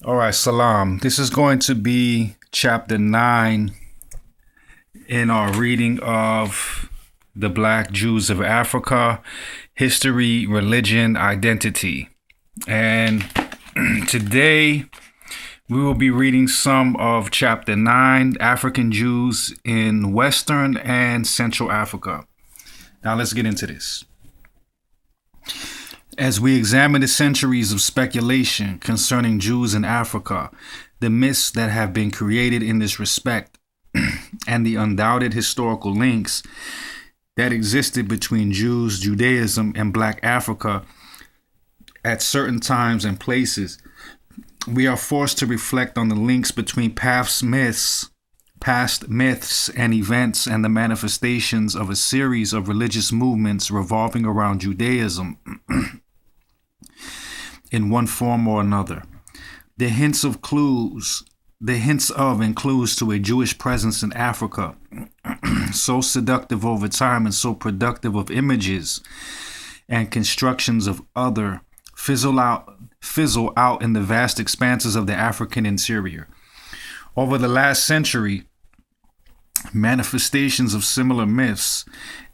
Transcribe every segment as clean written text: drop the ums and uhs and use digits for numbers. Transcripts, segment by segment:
All right, Salam. This is going to be chapter 9 in our reading of the Black Jews of Africa, History, Religion, Identity. And today we will be reading some of chapter 9, African Jews in Western and Central Africa. Now let's get into this. As we examine the centuries of speculation concerning Jews in Africa, the myths that have been created in this respect, and the undoubted historical links that existed between Jews, Judaism, and Black Africa at certain times and places, we are forced to reflect on the links between past myths and events and the manifestations of a series of religious movements revolving around Judaism in one form or another. The hints of and clues to a Jewish presence in Africa, so seductive over time and so productive of images and constructions of other, fizzle out in the vast expanses of the African interior. Over the last century, manifestations of similar myths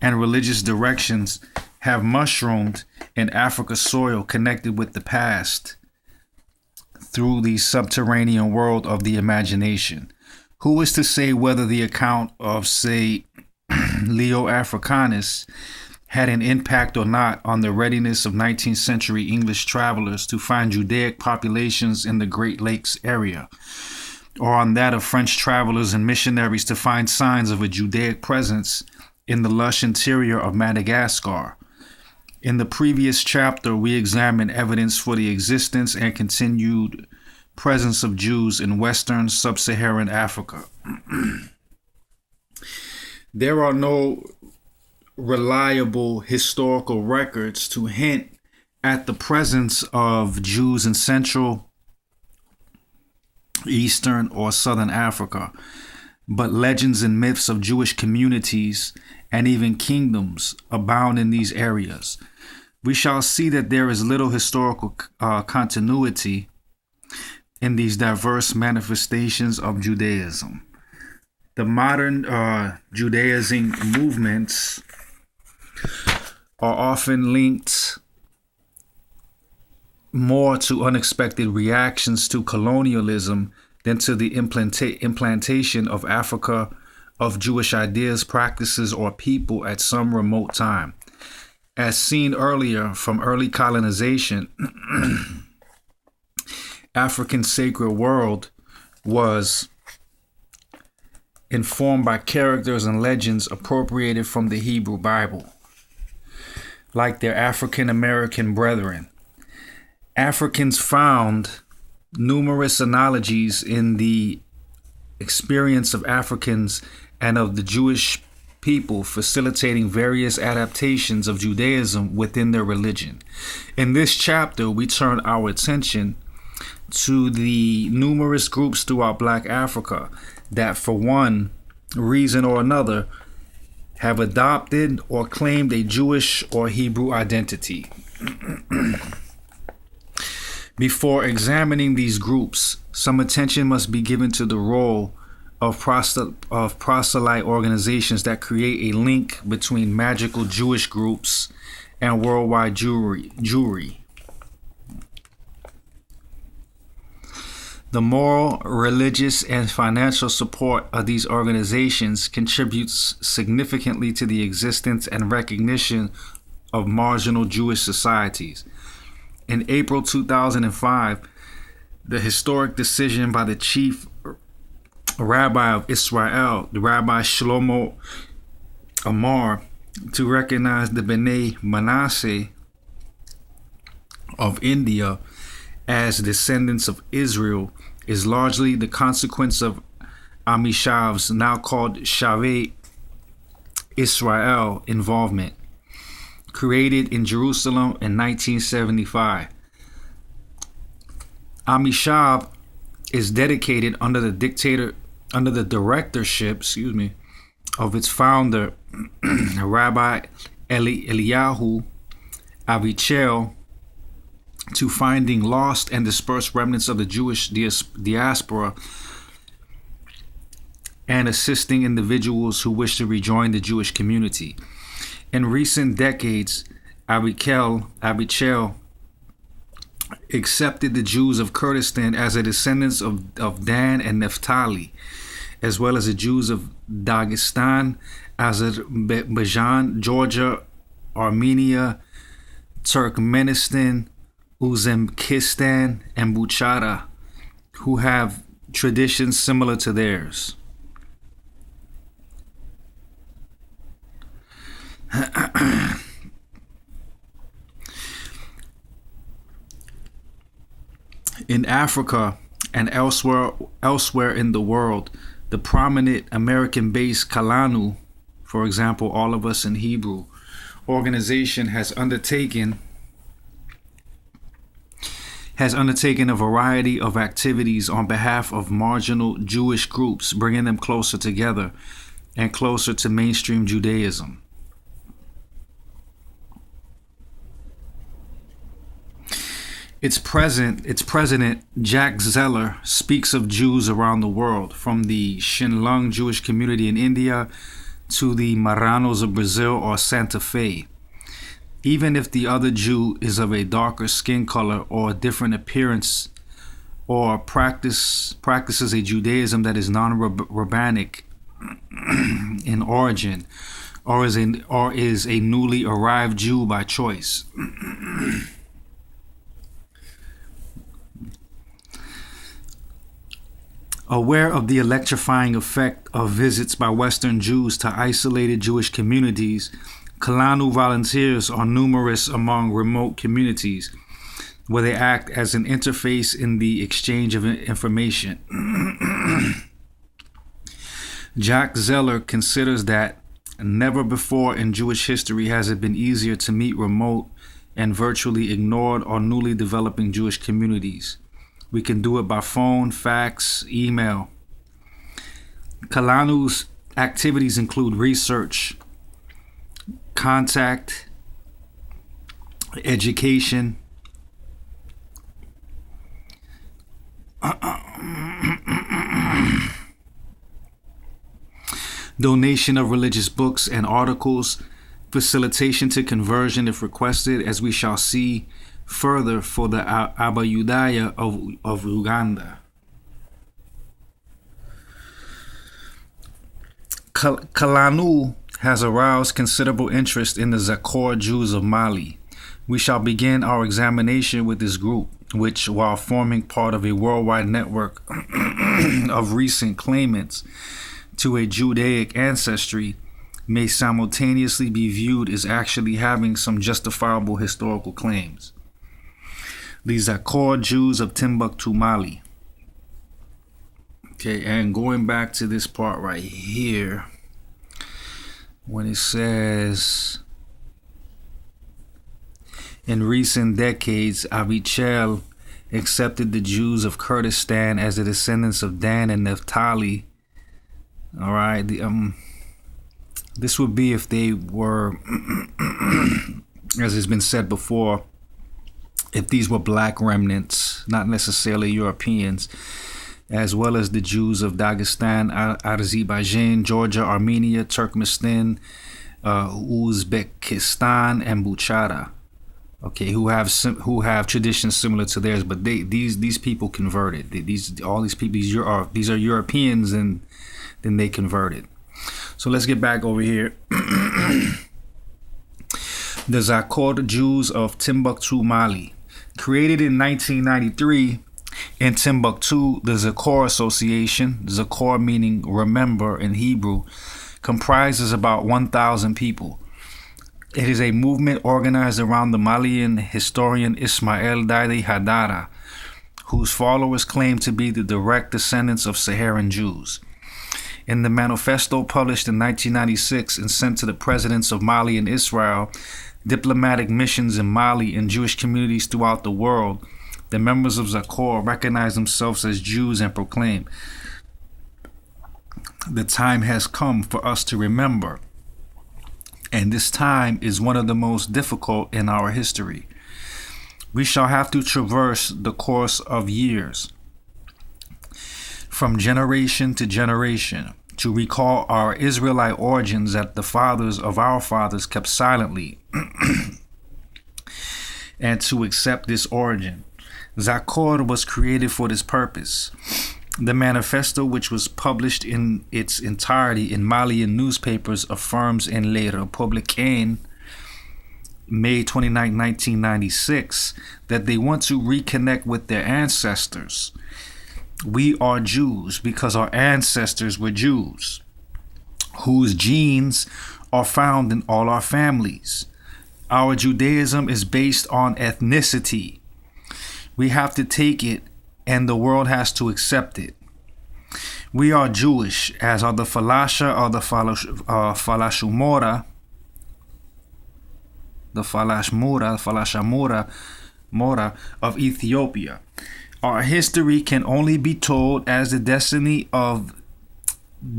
and religious directions have mushroomed in Africa's soil connected with the past through the subterranean world of the imagination. Who is to say whether the account of, say, Leo Africanus had an impact or not on the readiness of 19th century English travelers to find Judaic populations in the Great Lakes area, or on that of French travelers and missionaries to find signs of a Judaic presence in the lush interior of Madagascar. In the previous chapter, we examined evidence for the existence and continued presence of Jews in Western Sub-Saharan Africa. There are no reliable historical records to hint at the presence of Jews in Central, Eastern, or Southern Africa, but legends and myths of Jewish communities and even kingdoms abound in these areas. We shall see that there is little historical continuity in these diverse manifestations of Judaism. The modern Judaizing movements are often linked more to unexpected reactions to colonialism than to the implantation of Africa of Jewish ideas, practices, or people at some remote time. As seen earlier from early colonization, African sacred world was informed by characters and legends appropriated from the Hebrew Bible, like their African American brethren. Africans found numerous analogies in the experience of Africans and of the Jewish people, facilitating various adaptations of Judaism within their religion. In this chapter, we turn our attention to the numerous groups throughout Black Africa that, for one reason or another, have adopted or claimed a Jewish or Hebrew identity. Before examining these groups, some attention must be given to the role of proselyte organizations that create a link between magical Jewish groups and worldwide Jewry. The moral, religious, and financial support of these organizations contributes significantly to the existence and recognition of marginal Jewish societies. In April 2005, the historic decision by the chief rabbi of Israel, the Rabbi Shlomo Amar, to recognize the Bnei Manasseh of India as descendants of Israel is largely the consequence of Amishav's, now called Shavei Israel, involvement. Created in Jerusalem in 1975. Amishav is dedicated under the directorship, of its founder, Rabbi Eliyahu Avichel, to finding lost and dispersed remnants of the Jewish diaspora and assisting individuals who wish to rejoin the Jewish community. In recent decades, Abichel accepted the Jews of Kurdistan as a descendants of Dan and Naphtali, as well as the Jews of Dagestan, Azerbaijan, Georgia, Armenia, Turkmenistan, Uzbekistan, and Bukhara, who have traditions similar to theirs. In Africa and elsewhere in the world, the prominent American-based Kalanu, for example, All of Us in Hebrew, organization has undertaken a variety of activities on behalf of marginal Jewish groups, bringing them closer together and closer to mainstream Judaism. Its president, Jack Zeller, speaks of Jews around the world, from the Shinlung Jewish community in India to the Marranos of Brazil or Santa Fe. Even if the other Jew is of a darker skin color or a different appearance, or practices a Judaism that is non-rabbinic in origin, or is a newly arrived Jew by choice. Aware of the electrifying effect of visits by Western Jews to isolated Jewish communities, Kalanu volunteers are numerous among remote communities, where they act as an interface in the exchange of information. Jack Zeller considers that never before in Jewish history has it been easier to meet remote and virtually ignored or newly developing Jewish communities. We can do it by phone, fax, email. Kalanu's activities include research, contact, education, donation of religious books and articles, facilitation to conversion if requested, as we shall see further for the Abayudaya of Uganda. Kalanu has aroused considerable interest in the Zakor Jews of Mali. We shall begin our examination with this group, which, while forming part of a worldwide network of recent claimants to a Judaic ancestry, may simultaneously be viewed as actually having some justifiable historical claims. The Zakor Jews of Timbuktu, Mali. Okay, and going back to this part right here, when it says, in recent decades, Abichel accepted the Jews of Kurdistan as the descendants of Dan and Naphtali. All right, this would be if they were, as has been said before, if these were black remnants, not necessarily Europeans, as well as the Jews of Dagestan, Azerbaijan, Georgia, Armenia, Turkmenistan, Uzbekistan, and Bukhara. Okay, who have traditions similar to theirs, but these people converted. All these people, these are Europeans, and then they converted. So let's get back over here. The Zakor Jews of Timbuktu, Mali. Created in 1993 in Timbuktu, the Zakor Association, Zakor meaning remember in Hebrew, comprises about 1,000 people. It is a movement organized around the Malian historian Ismail Daidi Hadara, whose followers claim to be the direct descendants of Saharan Jews. In the manifesto published in 1996 and sent to the presidents of Mali and Israel, diplomatic missions in Mali, and Jewish communities throughout the world, the members of Zakor recognize themselves as Jews and proclaim, "The time has come for us to remember, and this time is one of the most difficult in our history. We shall have to traverse the course of years, from generation to generation, to recall our Israelite origins that the fathers of our fathers kept silently, and to accept this origin. Zakor was created for this purpose. The manifesto, which was published in its entirety in Malian newspapers, affirms in Le Républicain, May 29, 1996, that they want to reconnect with their ancestors. We are Jews because our ancestors were Jews, whose genes are found in all our families. Our Judaism is based on ethnicity. We have to take it, and the world has to accept it. We are Jewish, as are the Falasha or the Falashmura, Mora of Ethiopia. Our history can only be told as the destiny of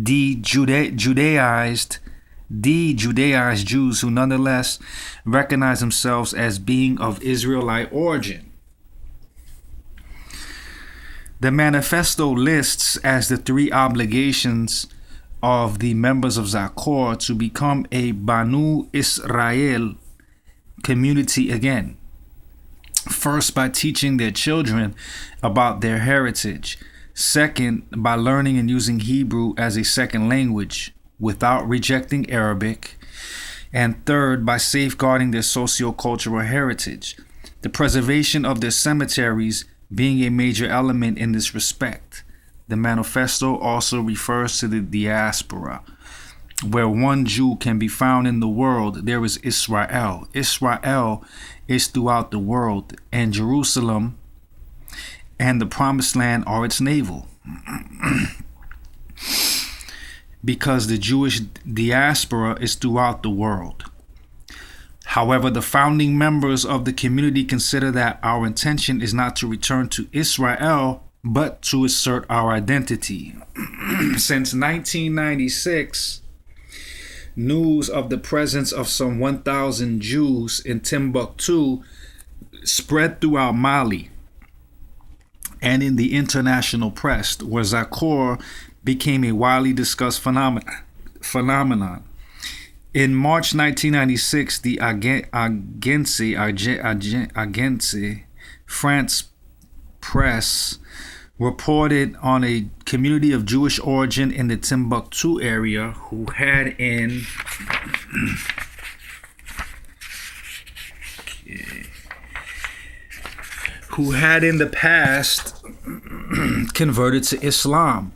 de-Judaized Jews who nonetheless recognize themselves as being of Israelite origin. The manifesto lists as the three obligations of the members of Zakor to become a Banu Israel community again. First, by teaching their children about their heritage. Second, by learning and using Hebrew as a second language without rejecting Arabic. And third, by safeguarding their socio-cultural heritage. The preservation of their cemeteries being a major element in this respect. The manifesto also refers to the diaspora. Where one Jew can be found in the world, there is Israel. Israel is throughout the world, and Jerusalem and the Promised Land are its navel. Because the Jewish diaspora is throughout the world. However, the founding members of the community consider that our intention is not to return to Israel, but to assert our identity. Since 1996, news of the presence of some 1,000 Jews in Timbuktu spread throughout Mali and in the international press, where Zakor became a widely discussed phenomenon. In March 1996, the Agence France Presse reported on a community of Jewish origin in the Timbuktu area who had in the past converted to Islam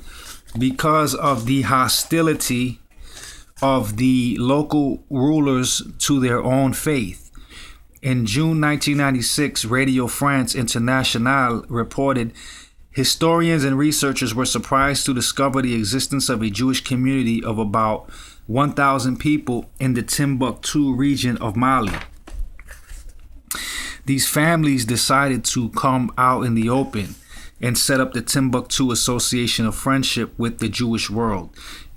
because of the hostility of the local rulers to their own faith. In June 1996, Radio France Internationale reported historians and researchers were surprised to discover the existence of a Jewish community of about 1,000 people in the Timbuktu region of Mali. These families decided to come out in the open and set up the Timbuktu Association of Friendship with the Jewish World.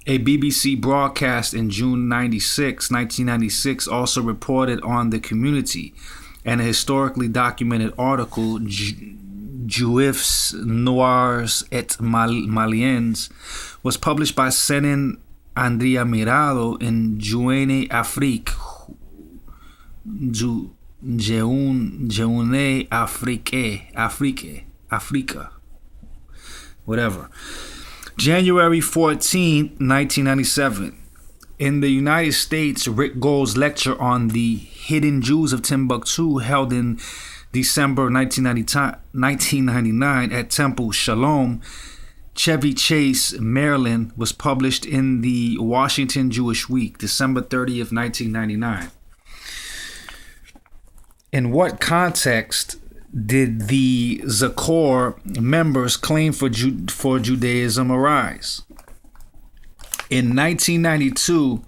A BBC broadcast in June 1996 also reported on the community, and a historically documented article, Juifs Noirs et Maliens, was published by Senin Andrea Mirado in Jeune Afrique, Jeune Africa, whatever. January 14, 1997. In the United States, Rick Gold's lecture on the hidden Jews of Timbuktu, held in December 1999 at Temple Shalom, Chevy Chase, Maryland, was published in the Washington Jewish Week, December 30th, 1999. In what context did the Zakor members' claim for Judaism arise? In 1992,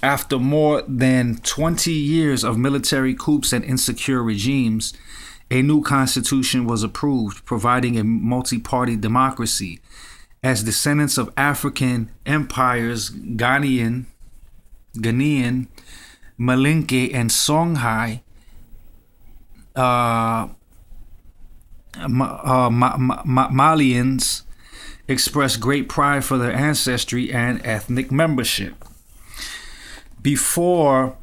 after more than 20 years of military coups and insecure regimes, a new constitution was approved, providing a multi-party democracy. As descendants of African empires, Ghanaian, Malinke, and Songhai, Malians express great pride for their ancestry and ethnic membership. Before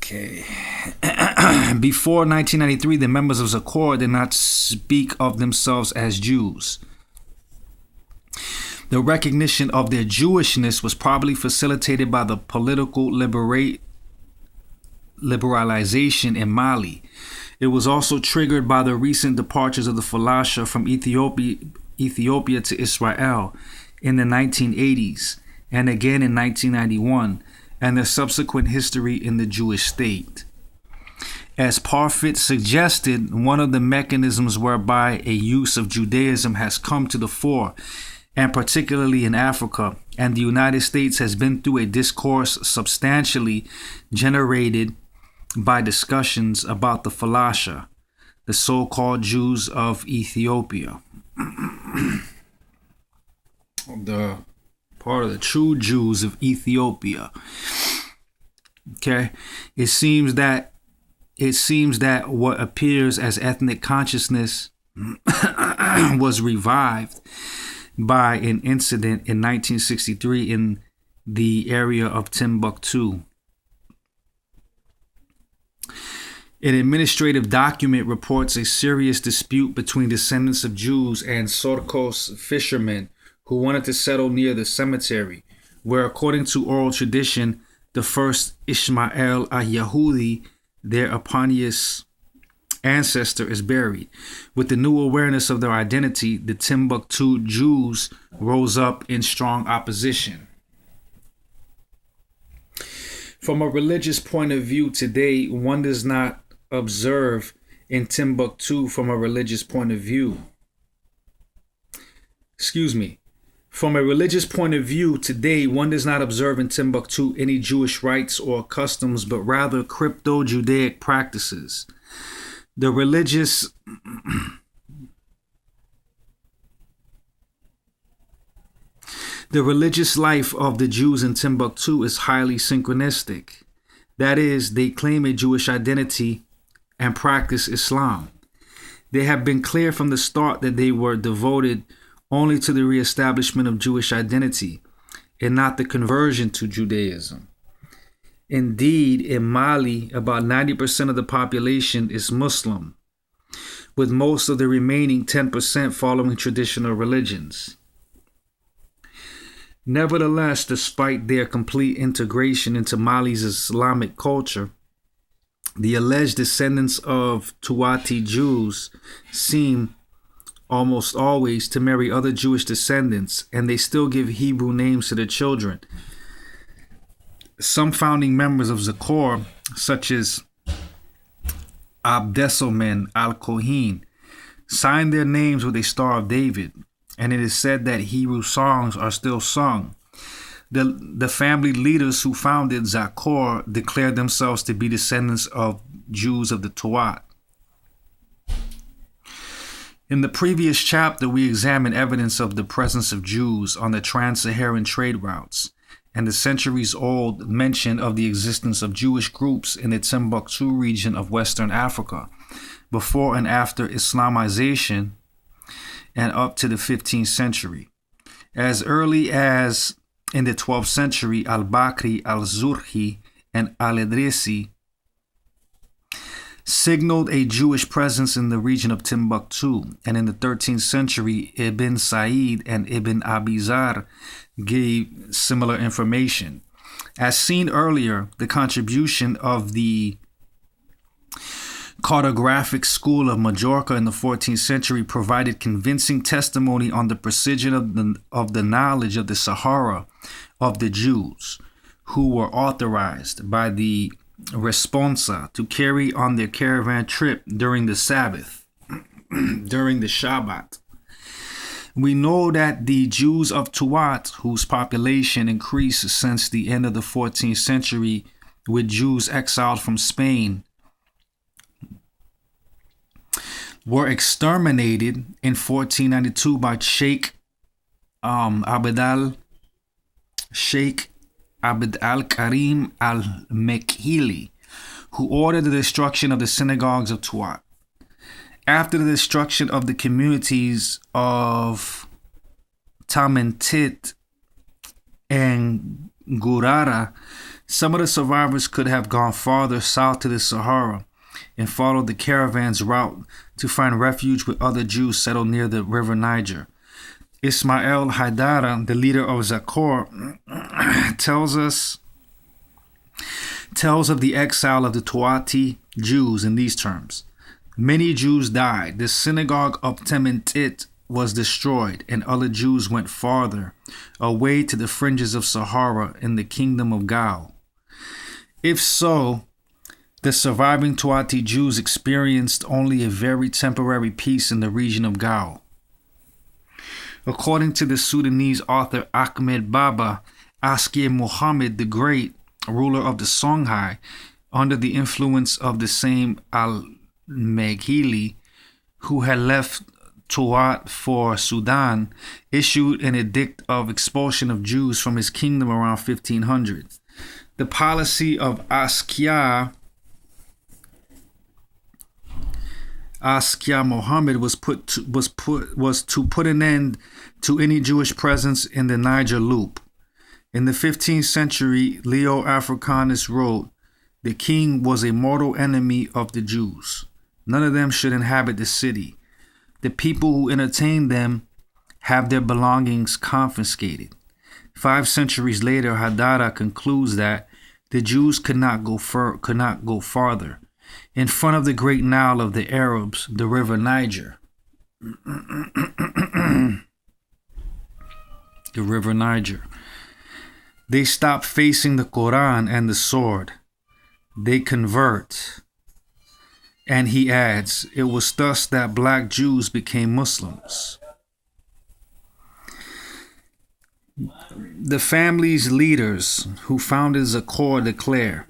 1993, the members of Zakor did not speak of themselves as Jews. The recognition of their Jewishness was probably facilitated by the political liberalization in Mali. It was also triggered by the recent departures of the Falasha from Ethiopia to Israel in the 1980s and again in 1991, and the subsequent history in the Jewish state. As Parfit suggested, one of the mechanisms whereby a use of Judaism has come to the fore, and particularly in Africa, and the United States has been through a discourse substantially generated by discussions about the Falasha, the so-called Jews of Ethiopia. The part of the true Jews of Ethiopia. Okay, it seems that what appears as ethnic consciousness was revived by an incident in 1963 in the area of Timbuktu. An administrative document reports a serious dispute between descendants of Jews and Sorkos fishermen who wanted to settle near the cemetery, where, according to oral tradition, the first Ishmael Yahudi, their eponymous ancestor, is buried. With the new awareness of their identity, the Timbuktu Jews rose up in strong opposition. From a religious point of view today, one does not observe in Timbuktu from a religious point of view. From a religious point of view today, one does not observe in Timbuktu any Jewish rites or customs, but rather crypto-Judaic practices. The religious life of the Jews in Timbuktu is highly synchronistic. That is, they claim a Jewish identity and practice Islam. They have been clear from the start that they were devoted only to the reestablishment of Jewish identity and not the conversion to Judaism. Indeed, in Mali, about 90% of the population is Muslim, with most of the remaining 10% following traditional religions. Nevertheless, despite their complete integration into Mali's Islamic culture, the alleged descendants of Tuatha Jews seem almost always to marry other Jewish descendants, and they still give Hebrew names to their children. Some founding members of Zakor, such as Abdesomen al-Kohin, signed their names with a Star of David, and it is said that Hebrew songs are still sung. The family leaders who founded Zakor declared themselves to be descendants of Jews of the Tuat. In the previous chapter, we examined evidence of the presence of Jews on the trans-Saharan trade routes and the centuries-old mention of the existence of Jewish groups in the Timbuktu region of Western Africa before and after Islamization and up to the 15th century. As early as in the 12th century, al-Bakri, al-Zurhi, and al-Idrisi signaled a Jewish presence in the region of Timbuktu, and in the 13th century, Ibn Sa'id and Ibn Abizar gave similar information. As seen earlier, the contribution of the cartographic school of Majorca in the 14th century provided convincing testimony on the precision of the knowledge of the Sahara of the Jews, who were authorized by the Responsa to carry on their caravan trip during the Sabbath, during the Shabbat. We know that the Jews of Tuat, whose population increased since the end of the 14th century with Jews exiled from Spain, were exterminated in 1492 by Sheikh Abd al-Karim al-Mekhili, who ordered the destruction of the synagogues of Tuat. After the destruction of the communities of Tamentit and Gurara, some of the survivors could have gone farther south to the Sahara and followed the caravan's route to find refuge with other Jews settled near the river Niger. Ismail Haidara, the leader of Zakor, tells of the exile of the Tuati Jews in these terms. Many Jews died. The synagogue of Tementit was destroyed, and other Jews went farther, away to the fringes of Sahara in the kingdom of Gal. If so, the surviving Tuati Jews experienced only a very temporary peace in the region of Gal. According to the Sudanese author Ahmed Baba, Askir Muhammad the Great, ruler of the Songhai, under the influence of the same al-Meghili, who had left Tuat for Sudan, issued an edict of expulsion of Jews from his kingdom around 1500. The policy of Askir Muhammad was to put an end to any Jewish presence in the Niger Loop. In the 15th century, Leo Africanus wrote, "The king was a mortal enemy of the Jews. None of them should inhabit the city. The people who entertain them have their belongings confiscated." 5 centuries later, Haidara concludes that the Jews could not go farther. In front of the great Nile of the Arabs, the river Niger. The river Niger. They stop facing the Quran and the sword. They convert. And he adds, it was thus that black Jews became Muslims. The family's leaders who founded Zakor declare,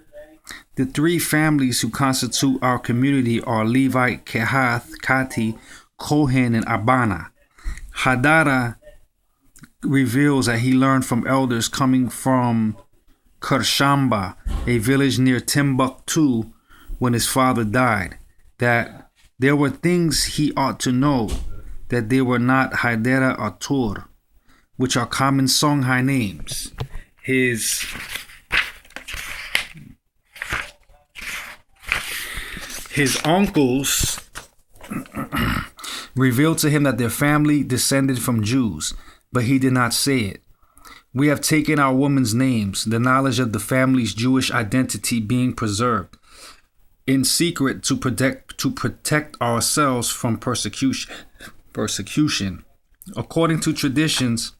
the 3 families who constitute our community are Levite, Kehath, Kati, Kohen, and Abana. Haidara reveals that he learned from elders coming from Kershamba, a village near Timbuktu, when his father died, that there were things he ought to know, that they were not Haidara or Tur, which are common Songhai names. His uncles revealed to him that their family descended from Jews, but he did not say it. We have taken our women's names, the knowledge of the family's Jewish identity being preserved, in secret to protect ourselves from persecution. According to traditions,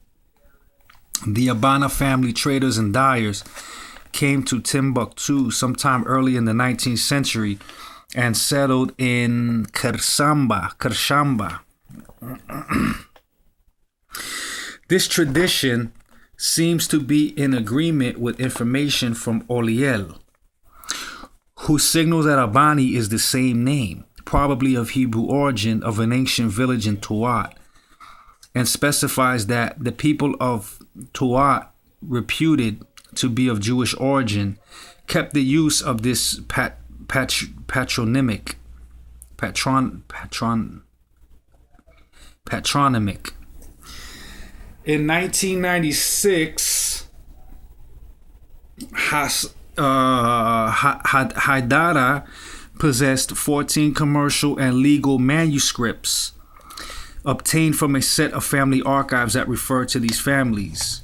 the Abana family traders and dyers came to Timbuktu sometime early in the 19th century and settled in Kershamba. This tradition seems to be in agreement with information from Oliel, who signals that Abani is the same name, probably of Hebrew origin, of an ancient village in Tuat, and specifies that the people of Tuat, reputed to be of Jewish origin, kept the use of this patronymic. In 1996, Haidara possessed 14 commercial and legal manuscripts obtained from a set of family archives that refer to these families.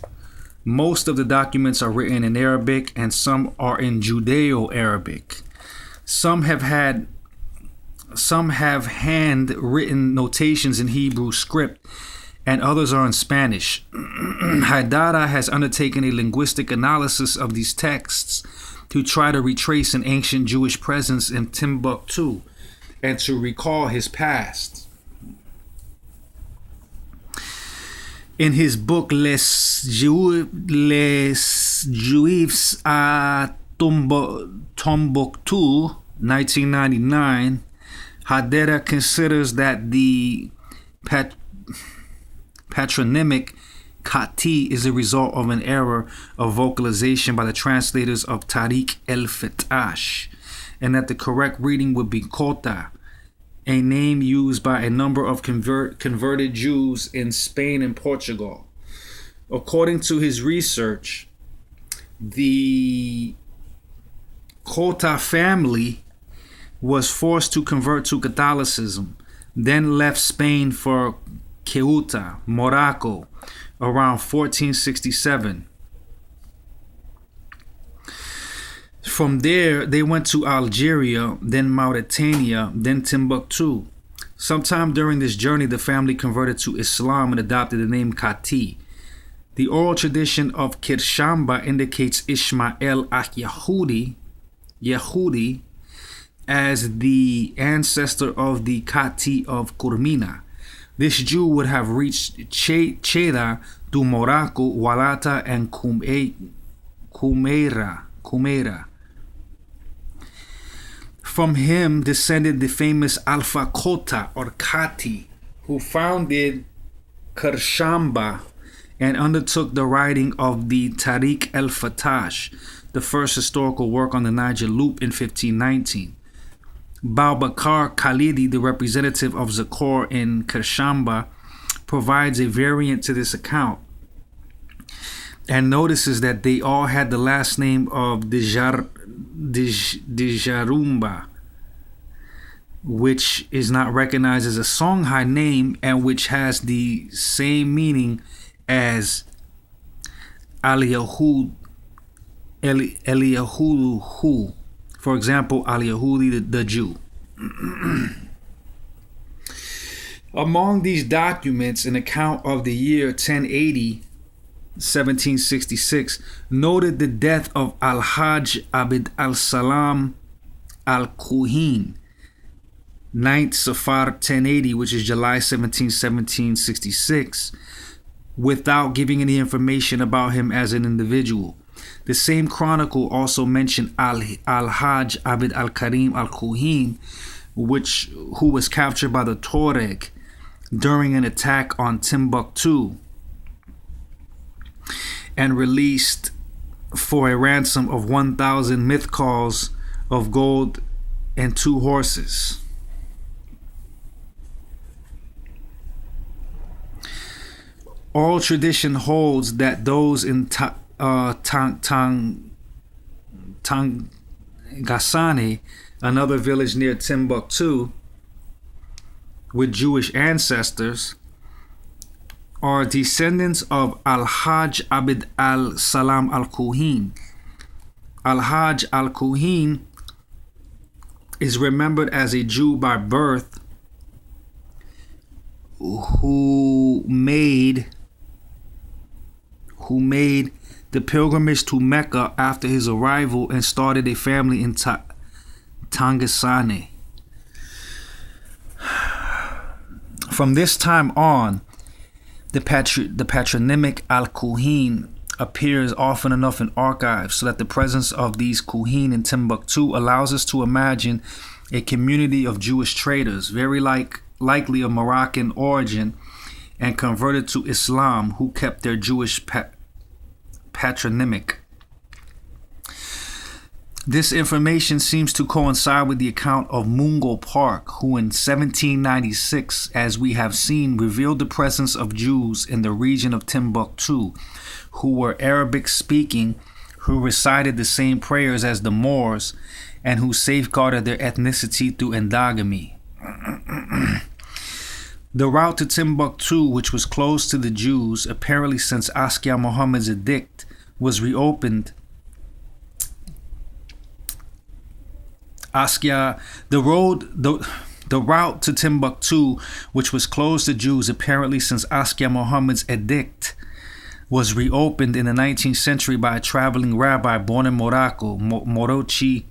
Most of the documents are written in Arabic and some are in Judeo-Arabic. Some have handwritten notations in Hebrew script, and others are in Spanish. Haidara has undertaken a linguistic analysis of these texts to try to retrace an ancient Jewish presence in Timbuktu and to recall his past. In his book Les Juifs à Tombouctou, 1999, Haidara considers that the patronymic Kati is a result of an error of vocalization by the translators of Tariq el-Fatash, and that the correct reading would be Kota, a name used by a number of converted Jews in Spain and Portugal. According to his research, the Cota family was forced to convert to Catholicism, then left Spain for Ceuta, Morocco, around 1467. From there, they went to Algeria, then Mauritania, then Timbuktu. Sometime during this journey, the family converted to Islam and adopted the name Kati. The oral tradition of Kirshamba indicates Ishmael Yehudi, as the ancestor of the Kati of Kurmina. This Jew would have reached Cheda through Morocco, Walata, and Kumeira. From him descended the famous Alpha Kota or Kati, who founded Kershamba and undertook the writing of the Tariq el-Fatash, the first historical work on the Niger Loop in 1519. Baubakar Khalidi, the representative of Zakor in Kershamba, provides a variant to this account and notices that they all had the last name of Djarumba, which is not recognized as a Songhai name and which has the same meaning as Eliyahu. For example, Al-Yahudi, the Jew. Among these documents, an account of the year 1080, 1766, noted the death of Al-Hajj Abd al-Salam al-Kuhin, 9th Safar 1080, which is July 17, 1766, without giving any information about him as an individual. The same chronicle also mentioned Al-Hajj Abd al-Karim al-Kuhin, who was captured by the Tuareg during an attack on Timbuktu and released for a ransom of 1,000 mithqals of gold and 2 horses. Oral tradition holds that those in Tangasane, another village near Timbuktu, with Jewish ancestors, are descendants of Al-Hajj Abd al-Salam al-Kuhin. Al-Hajj al-Kuhin is remembered as a Jew by birth who made the pilgrimage to Mecca after his arrival and started a family in Tangasane. From this time on, the patronymic Al-Kuhin appears often enough in archives so that the presence of these Kuhin in Timbuktu allows us to imagine a community of Jewish traders, very likely of Moroccan origin and converted to Islam, who kept their Jewish patronymic. This information seems to coincide with the account of Mungo Park, who in 1796, as we have seen, revealed the presence of Jews in the region of Timbuktu, who were Arabic speaking, who recited the same prayers as the Moors, and who safeguarded their ethnicity through endogamy. The route to Timbuktu, which was closed to the Jews, apparently since Askia Muhammad's edict, was reopened. The route to Timbuktu, which was closed to Jews apparently since Askia Muhammad's edict, was reopened in the 19th century by a traveling rabbi born in Morocco, Morochi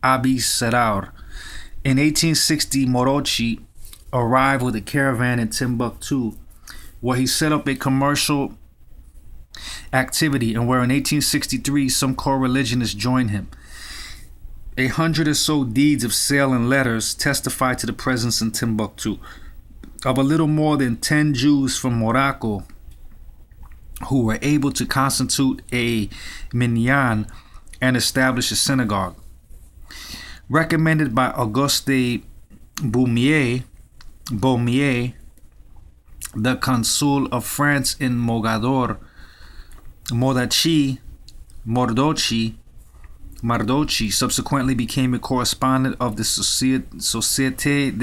Abi Seraur. In 1860, Morochi arrived with a caravan in Timbuktu, where he set up a commercial activity and where in 1863 some co-religionists joined him. 100 or so deeds of sale and letters testify to the presence in Timbuktu of a little more than 10 Jews from Morocco who were able to constitute a minyan and establish a synagogue. recommended by Auguste Baumier, the consul of France in Mogador. Mardochi subsequently became a correspondent of the Société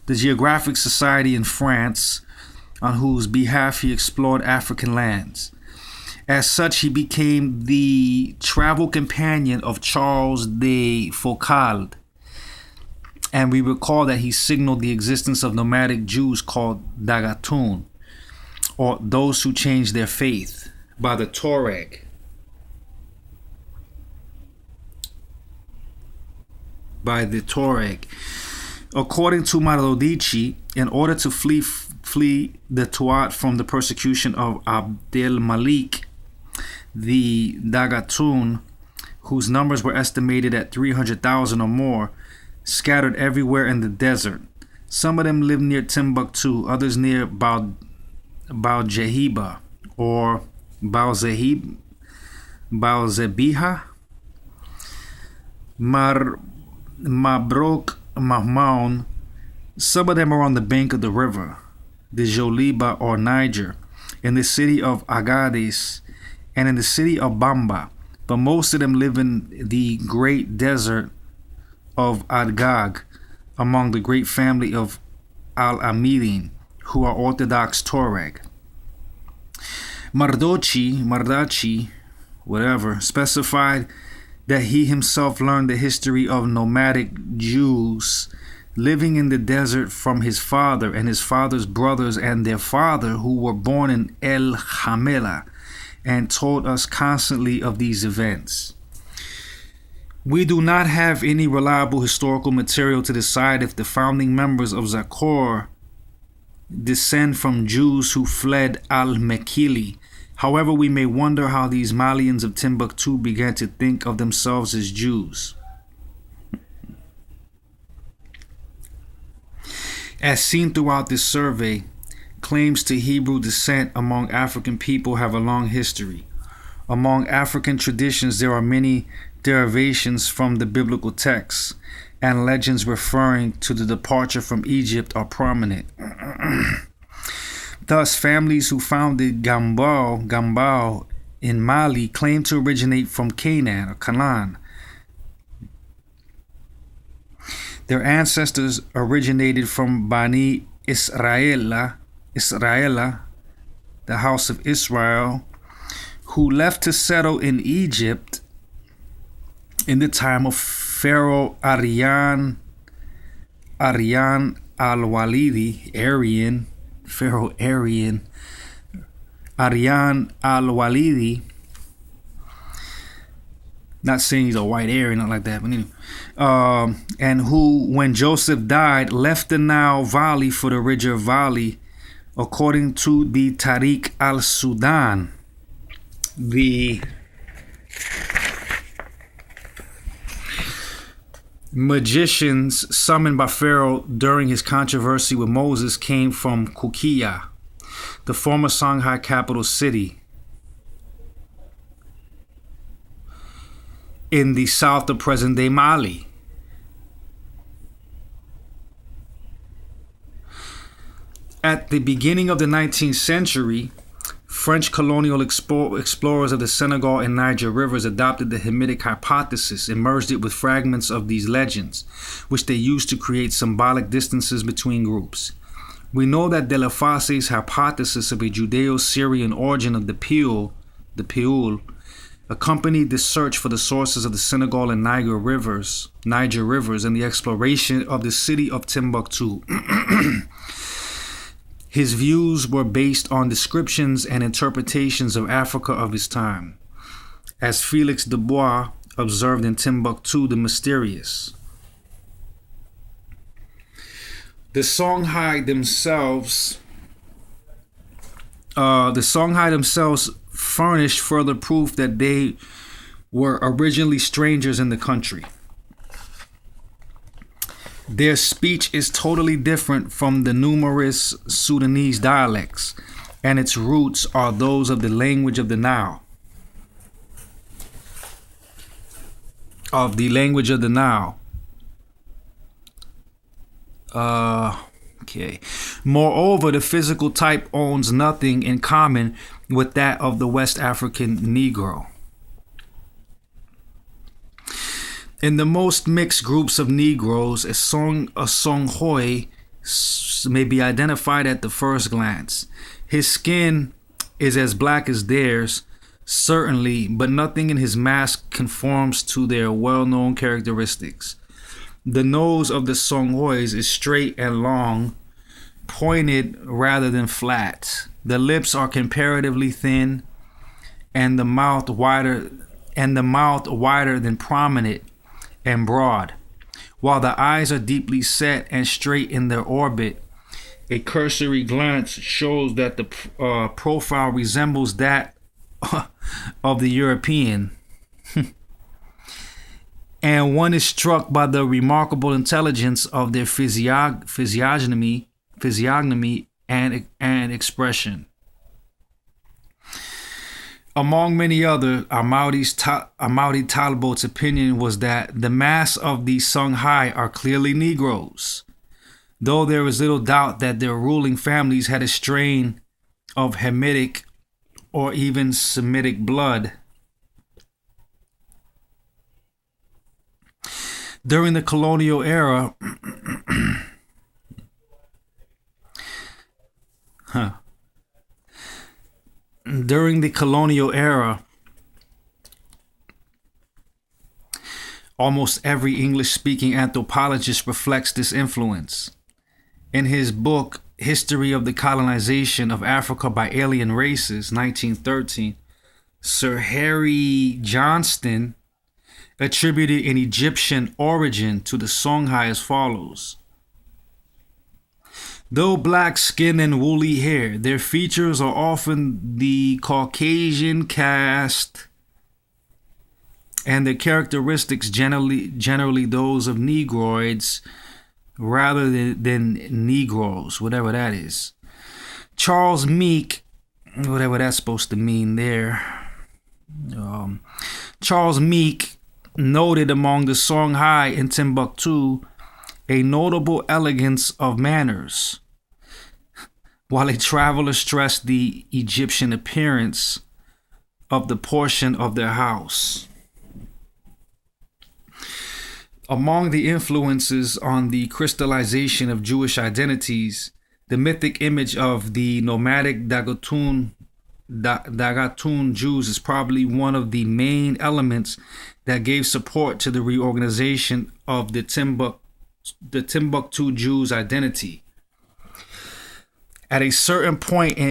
the Geographic Society in France, on whose behalf he explored African lands. As such, he became the travel companion of Charles de Foucauld, and we recall that he signaled the existence of nomadic Jews called Dagatun, or those who changed their faith, by the Tuareg. According to Mardochi, in order to flee the Tuat from the persecution of Abdel Malik, the Dagatun, whose numbers were estimated at 300,000 or more, scattered everywhere in the desert. Some of them lived near Timbuktu, others near Baujehiba or Bauzebiha, Mabrok Mahmoud. Some of them are on the bank of the river, the Joliba or Niger, in the city of Agadez, and in the city of Bamba, but most of them live in the great desert of Adgag, among the great family of Al-Amirin, who are Orthodox Tuareg. Mardachi, specified that he himself learned the history of nomadic Jews living in the desert from his father and his father's brothers and their father, who were born in El Hamela, and told us constantly of these events. We do not have any reliable historical material to decide if the founding members of Zakor descend from Jews who fled Al-Mekili. However, we may wonder how these Malians of Timbuktu began to think of themselves as Jews. As seen throughout this survey, claims to Hebrew descent among African people have a long history. Among African traditions, there are many derivations from the biblical texts, and legends referring to the departure from Egypt are prominent. Thus, families who founded Gambao in Mali claim to originate from Canaan or Canaan. Their ancestors originated from Bani Israela, the house of Israel, who left to settle in Egypt in the time of Pharaoh Arian al-Walidi, Arian al-Walidi. Not saying he's a white Aryan, not like that, but anyway. And who, when Joseph died, left the Nile Valley for the richer valley, according to the Tariq al-Sudan. The magicians summoned by Pharaoh during his controversy with Moses came from Kukiya, the former Songhai capital city, in the south of present-day Mali. At the beginning of the 19th century, French colonial explorers of the Senegal and Niger rivers adopted the Hamitic hypothesis and merged it with fragments of these legends, which they used to create symbolic distances between groups. We know that De La Fosse's hypothesis of a Judeo-Syrian origin of the Pioul, accompanied the search for the sources of the Senegal and Niger rivers, and the exploration of the city of Timbuktu. His views were based on descriptions and interpretations of Africa of his time, as Felix Dubois observed in Timbuktu the Mysterious. The Songhai themselves furnished further proof that they were originally strangers in the country. Their speech is totally different from the numerous Sudanese dialects, and its roots are those of the language of the Nile. of the language of the Nile. Okay. Moreover, the physical type owns nothing in common with that of the West African Negro. In the most mixed groups of Negroes, a Songhai may be identified at the first glance. His skin is as black as theirs, certainly, but nothing in his mask conforms to their well-known characteristics. The nose of the Songhais is straight and long, pointed rather than flat. The lips are comparatively thin, and the mouth wider than prominent and broad. While the eyes are deeply set and straight in their orbit, a cursory glance shows that the profile resembles that of the European. And one is struck by the remarkable intelligence of their physiognomy and expression. Among many other, Amaury Talbot's opinion was that the mass of the Songhai are clearly Negroes, though there is little doubt that their ruling families had a strain of Hamitic or even Semitic blood. During the colonial era, almost every English-speaking anthropologist reflects this influence. In his book, History of the Colonization of Africa by Alien Races, 1913, Sir Harry Johnston attributed an Egyptian origin to the Songhai as follows. Though black skin and woolly hair, their features are often the Caucasian cast, and their characteristics generally those of Negroids rather than Negroes, whatever that is. Charles Meek, whatever that's supposed to mean there. Charles Meek noted among the Songhai in Timbuktu a notable elegance of manners, while a traveler stressed the Egyptian appearance of the portion of their house. Among the influences on the crystallization of Jewish identities, the mythic image of the nomadic Dagatun Jews is probably one of the main elements that gave support to the reorganization of the Timbuktu Jews' identity. At a certain point in